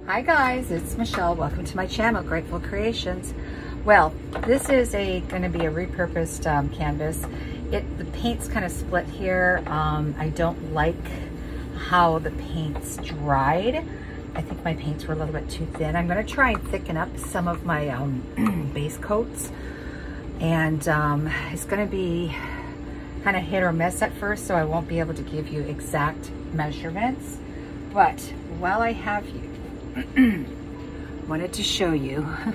Hi guys, it's Michelle. Welcome to my channel, Grateful Creations. Well, this is going to be a repurposed canvas. The paint's kind of split here. I don't like how the paint's dried. I think my paints were a little bit too thin. I'm going to try and thicken up some of my base coats. And it's going to be kind of hit or miss at first, so I won't be able to give you exact measurements. But while I have you, wanted to show you, I'm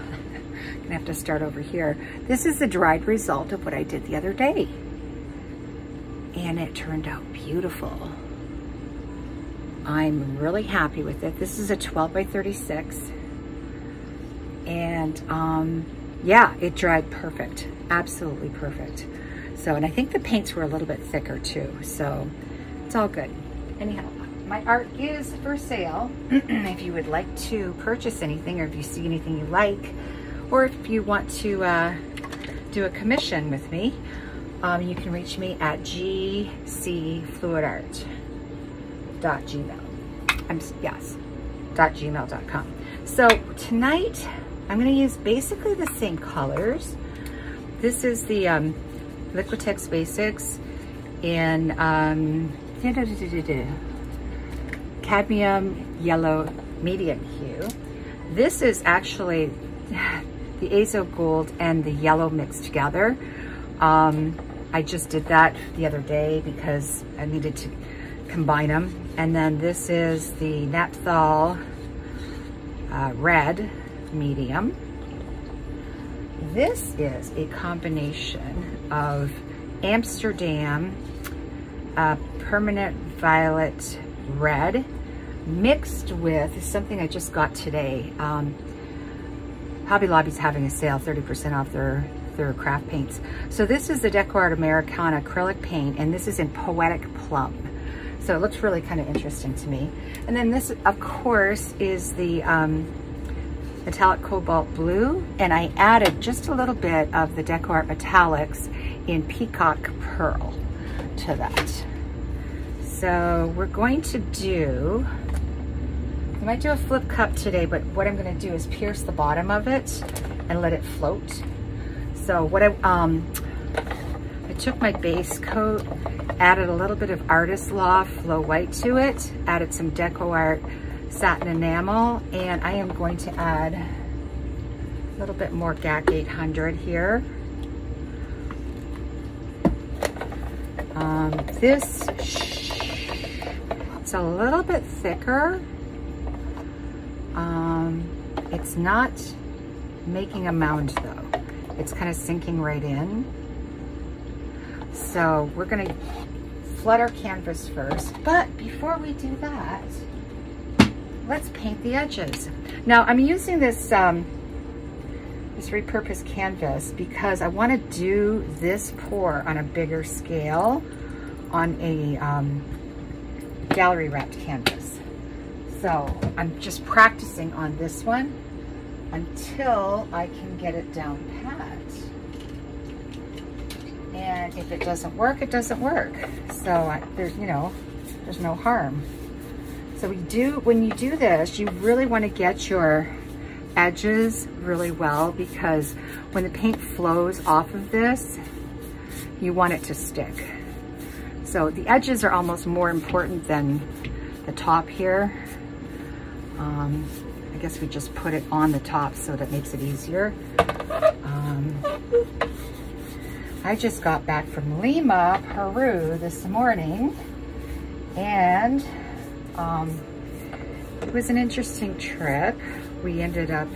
gonna have to start over here. This is the dried result of what I did the other day. And it turned out beautiful. I'm really happy with it. This is a 12 by 36. And yeah, it dried perfect, absolutely perfect. So, and I think the paints were a little bit thicker too, so it's all good. Anyhow, my art is for sale. If you would like to purchase anything, or if you see anything you like, or if you want to do a commission with me, you can reach me at gcfluidart.gmail.com. So tonight, I'm going to use basically the same colors. This is the Liquitex Basics in cadmium yellow medium hue. This is actually the azo gold and the yellow mixed together. I just did that the other day because I needed to combine them. And then this is the Napthol red medium. This is a combination of Amsterdam permanent violet red mixed with something I just got today. Hobby Lobby's having a sale, 30% off their craft paints. So this is the Decoart Americana acrylic paint, and this is in Poetic Plum. So it looks really kind of interesting to me. And then this, of course, is the metallic cobalt blue, and I added just a little bit of the Decoart metallics in peacock pearl to that. So we're going to do, I might do a flip cup today, but what I'm going to do is pierce the bottom of it and let it float. So what I took my base coat, added a little bit of Artist Loft Flow White to it, added some Decoart satin enamel, and I am going to add a little bit more GAC 800 here. It's a little bit thicker. It's not making a mound though. It's kind of sinking right in. So we're gonna flood our canvas first, but before we do that, let's paint the edges. Now I'm using this this repurposed canvas because I want to do this pour on a bigger scale on a gallery wrapped canvas. So I'm just practicing on this one until I can get it down pat. And if it doesn't work, it doesn't work. So there's no harm. So when you do this, you really want to get your edges really well, because when the paint flows off of this, you want it to stick. So the edges are almost more important than the top here. I guess we just put it on the top so that makes it easier. I just got back from Lima, Peru this morning, and it was an interesting trip. We were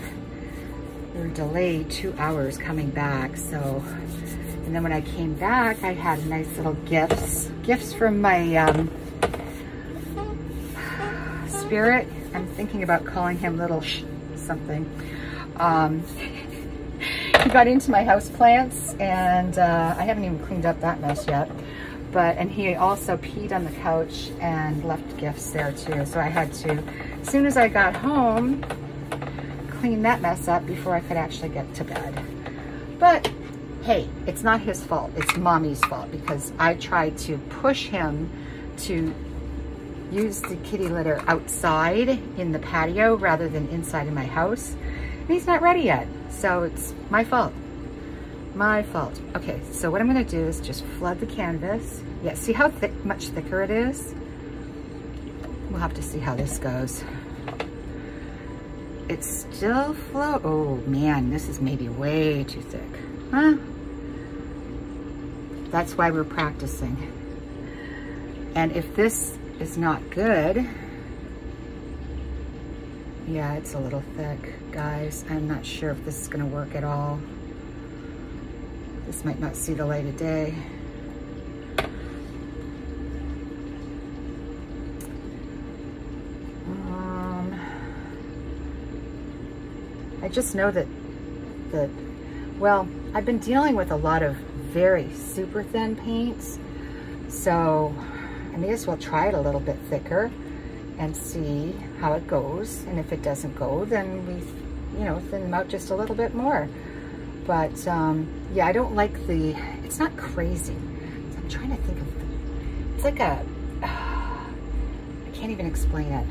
delayed 2 hours coming back. So, and then when I came back, I had nice little gifts from my spirit. I'm thinking about calling him little something. He got into my house plants, and I haven't even cleaned up that mess yet. And he also peed on the couch and left gifts there too. So I had to, as soon as I got home, clean that mess up before I could actually get to bed. But hey, it's not his fault, it's Mommy's fault, because I tried to push him to use the kitty litter outside in the patio rather than inside in my house. And he's not ready yet, so it's my fault. My fault. Okay, so what I'm gonna do is just flood the canvas. Yeah, see how much thicker it is? We'll have to see how this goes. It's still oh man, this is maybe way too thick. Huh? That's why we're practicing. And if this is not good, yeah, it's a little thick, guys. I'm not sure if this is gonna work at all. This might not see the light of day. I just know that, well, I've been dealing with a lot of very super thin paints, so I may as well try it a little bit thicker and see how it goes. And if it doesn't go, then we, you know, thin them out just a little bit more. But yeah, I don't like it's not crazy. So I'm trying to think of, it's like I can't even explain it.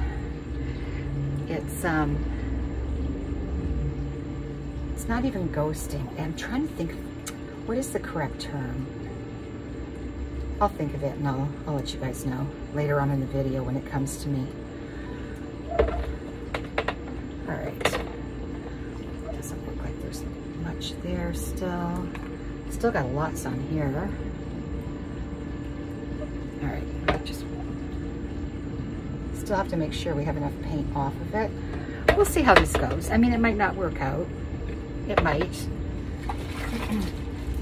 It's not even ghosting. I'm trying to think, what is the correct term? I'll think of it and I'll let you guys know later on in the video when it comes to me. All right. Doesn't look like there's much there still. Still got lots on here. All right, just still have to make sure we have enough paint off of it. We'll see how this goes. I mean, it might not work out. It might.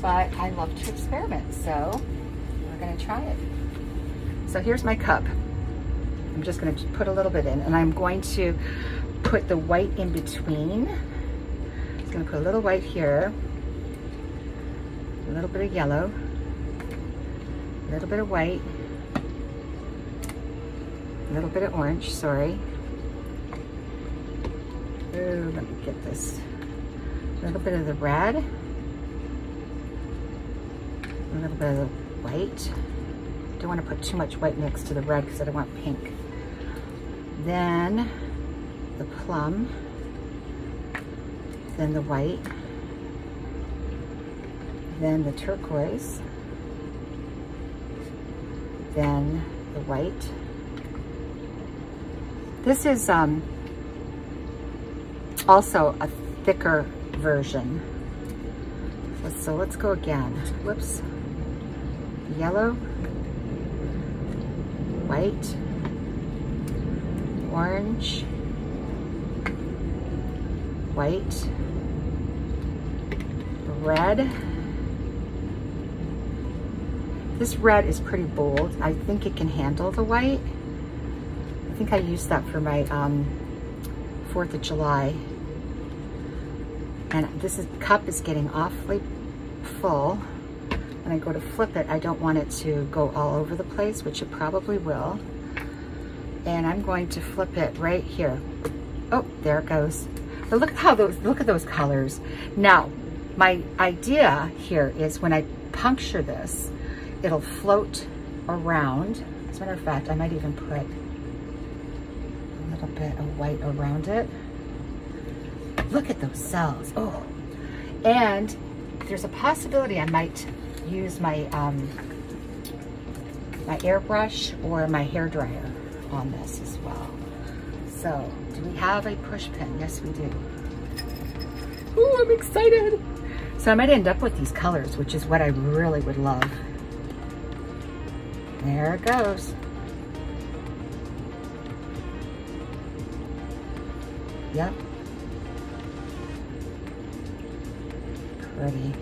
But I love to experiment, so we're gonna try it. So here's my cup. I'm just gonna put a little bit in, and I'm going to put the white in between. I'm just gonna put a little white here, a little bit of yellow, a little bit of white, a little bit of orange, sorry. Ooh, let me get this. A little bit of the red, a little bit of the white. Don't want to put too much white next to the red because I don't want pink. Then the plum, then the white, then the turquoise, then the white. This is also a thicker version. So let's go again. Whoops. Yellow, white, orange, white, red. This red is pretty bold. I think it can handle the white. I think I used that for my 4th of July. And this cup is getting awfully full. When I go to flip it, I don't want it to go all over the place, which it probably will. And I'm going to flip it right here. Oh, there it goes. But look at those colors. Now, my idea here is when I puncture this, it'll float around. As a matter of fact, I might even put a little bit of white around it. Look at those cells. Oh, and there's a possibility I might use my my airbrush or my hair dryer on this as well. So, do we have a push pin? Yes, we do. Ooh, I'm excited. So I might end up with these colors, which is what I really would love. There it goes. Yep. Pretty.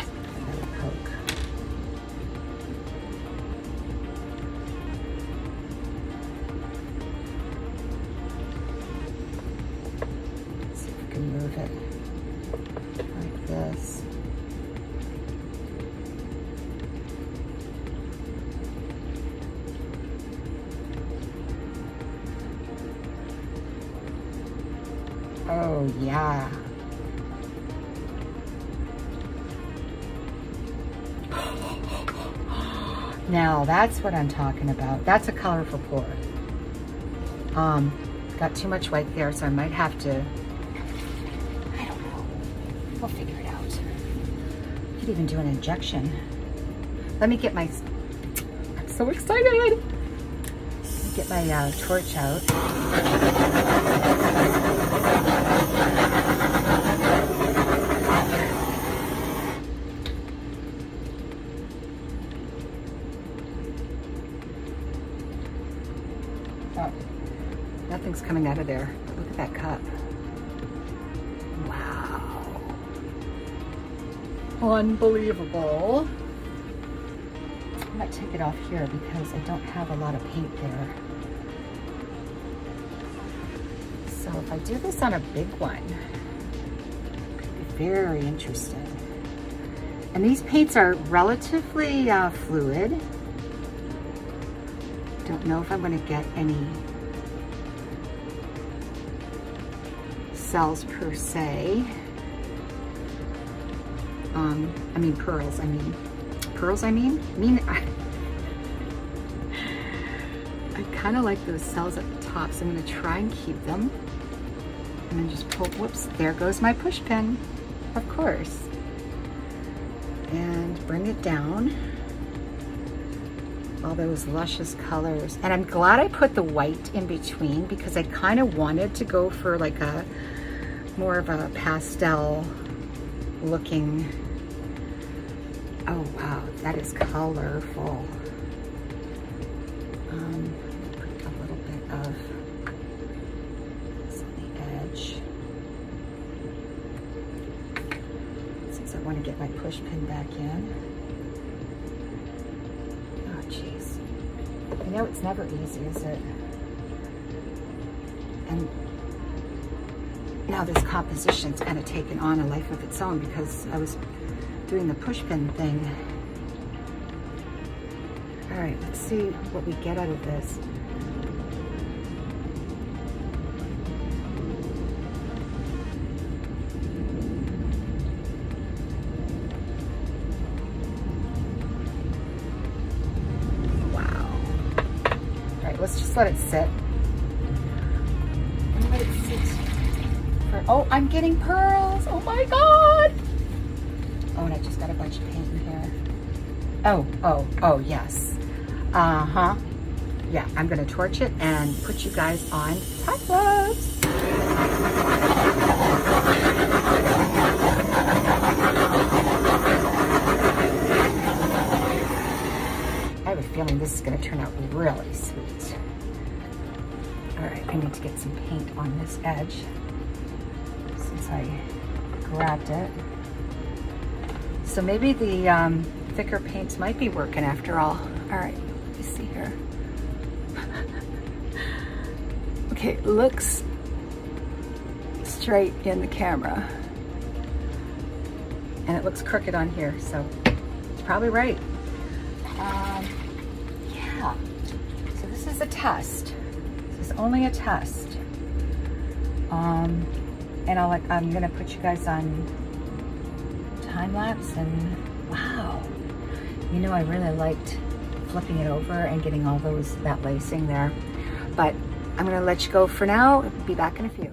Another poke. Let's see if we can move it like this. Oh, yeah. Now that's what I'm talking about. That's a color for pour. Got too much white there, so I might have to, I don't know. We'll figure it out. Could even do an injection. Let me get my, I'm so excited. Let me get my torch out. Oh, nothing's coming out of there. But look at that cup. Wow. Unbelievable. I might take it off here because I don't have a lot of paint there. So if I do this on a big one, it could be very interesting. And these paints are relatively fluid. Don't know if I'm going to get any cells per se. I mean pearls, I mean. I kind of like those cells at the top, so I'm going to try and keep them. And then just pull, whoops, there goes my push pin, of course. And bring it down. All those luscious colors. And I'm glad I put the white in between because I kind of wanted to go for like a more of a pastel looking. Oh wow, that is colorful. Put a little bit of this on the edge. Since I want to get my push pin back in. Oh jeez. You know it's never easy, is it? And now this composition's kind of taken on a life of its own because I was doing the push pin thing. All right, let's see what we get out of this. Wow. All right, let's just let it sit. And let it sit for, oh, I'm getting pearls. Oh my God. Oh, and I just got a bunch of paint in here. Oh, yes. Uh-huh. Yeah, I'm gonna torch it and put you guys on hot gloves. I have a feeling this is gonna turn out really sweet. All right, I need to get some paint on this edge since I grabbed it. So maybe the thicker paints might be working after all. All right, let me see here. Okay, it looks straight in the camera. And it looks crooked on here, so it's probably right. Yeah, so this is a test. This is only a test. And I'm gonna put you guys on time lapse and wow. You know, I really liked flipping it over and getting all that lacing there. But I'm gonna let you go for now. Be back in a few.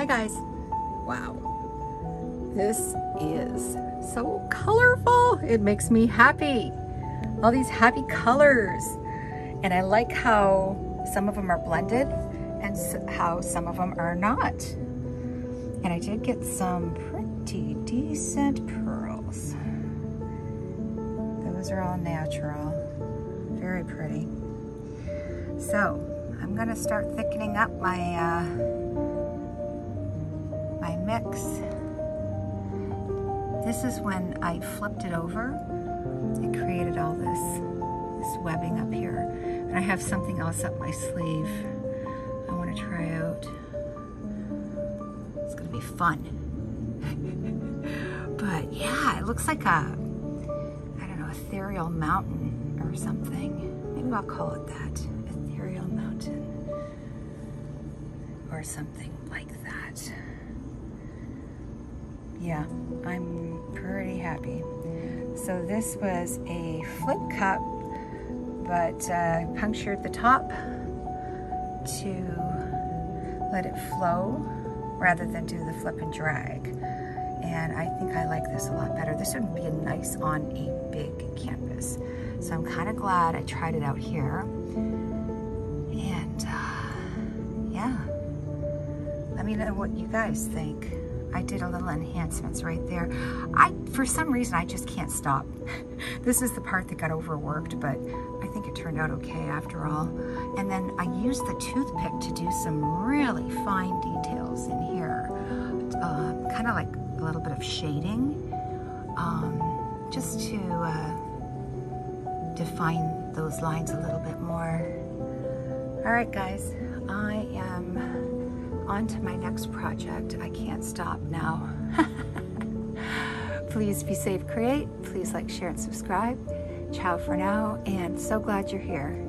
Hi guys. Wow. This is so colorful. It makes me happy. All these happy colors. And I like how some of them are blended and how some of them are not. And I did get some pretty decent pearls. Those are all natural. Very pretty. So I'm gonna start thickening up my my mix. This is when I flipped it over. It created all this webbing up here. And I have something else up my sleeve I want to try out. It's gonna be fun. But yeah, it looks like a, I don't know, ethereal mountain or something. Maybe I'll call it that, ethereal mountain or something like that. Yeah, I'm pretty happy. So this was a flip cup, but I punctured the top to let it flow rather than do the flip and drag. And I think I like this a lot better. This would be nice on a big canvas. So I'm kind of glad I tried it out here. And yeah, let me know what you guys think. I did a little enhancements right there. For some reason, I just can't stop. This is the part that got overworked, but I think it turned out okay after all. And then I used the toothpick to do some really fine details in here. Kind of like a little bit of shading, just to define those lines a little bit more. All right, guys, I am on to my next project. I can't stop now. Please be safe, create. Please like, share, and subscribe. Ciao for now, and so glad you're here.